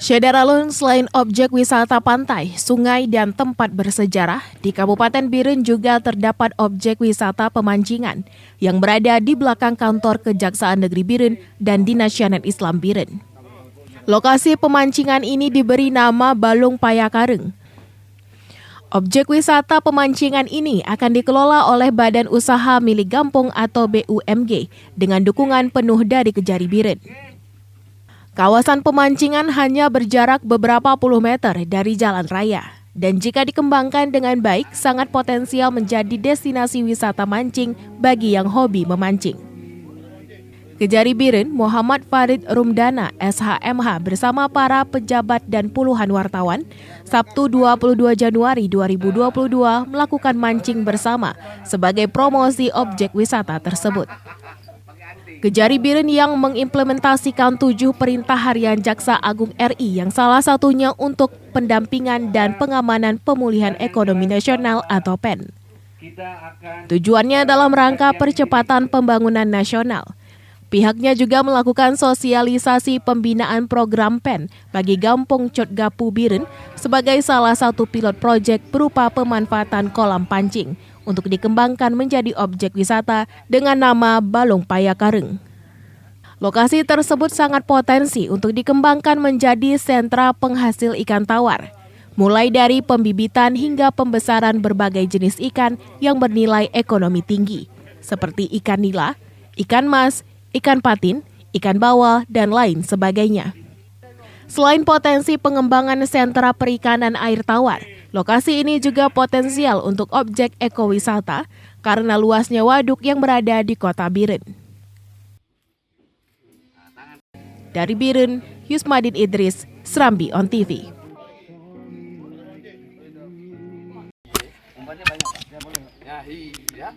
Syederalun selain objek wisata pantai, sungai, dan tempat bersejarah, di Kabupaten Biren juga terdapat objek wisata pemancingan yang berada di belakang kantor Kejaksaan Negeri Biren dan Dinas Syariat Islam Biren. Lokasi pemancingan ini diberi nama Balong Payakareng. Objek wisata pemancingan ini akan dikelola oleh Badan Usaha Milik Gampong atau BUMG dengan dukungan penuh dari Kejari Biren. Kawasan pemancingan hanya berjarak beberapa puluh meter dari jalan raya, dan jika dikembangkan dengan baik, sangat potensial menjadi destinasi wisata mancing bagi yang hobi memancing. Kejari Biren, Muhammad Farid Rumdana, SHMH bersama para pejabat dan puluhan wartawan, Sabtu 22 Januari 2022 melakukan mancing bersama sebagai promosi objek wisata tersebut. Kejari Biren yang mengimplementasikan 7 perintah harian Jaksa Agung RI yang salah satunya untuk pendampingan dan pengamanan pemulihan ekonomi nasional atau PEN. Tujuannya dalam rangka percepatan pembangunan nasional. Pihaknya juga melakukan sosialisasi pembinaan program PEN bagi Gampong Cotgapu Biren sebagai salah satu pilot proyek berupa pemanfaatan kolam pancing untuk dikembangkan menjadi objek wisata dengan nama Balong Payakareng. Lokasi tersebut sangat potensi untuk dikembangkan menjadi sentra penghasil ikan tawar, mulai dari pembibitan hingga pembesaran berbagai jenis ikan yang bernilai ekonomi tinggi, seperti ikan nila, ikan mas, ikan patin, ikan bawal, dan lain sebagainya. Selain potensi pengembangan sentra perikanan air tawar, lokasi ini juga potensial untuk objek ekowisata karena luasnya waduk yang berada di kota Biren. Dari Biren, Yusmadin Idris, Serambi On TV. Ya, iya.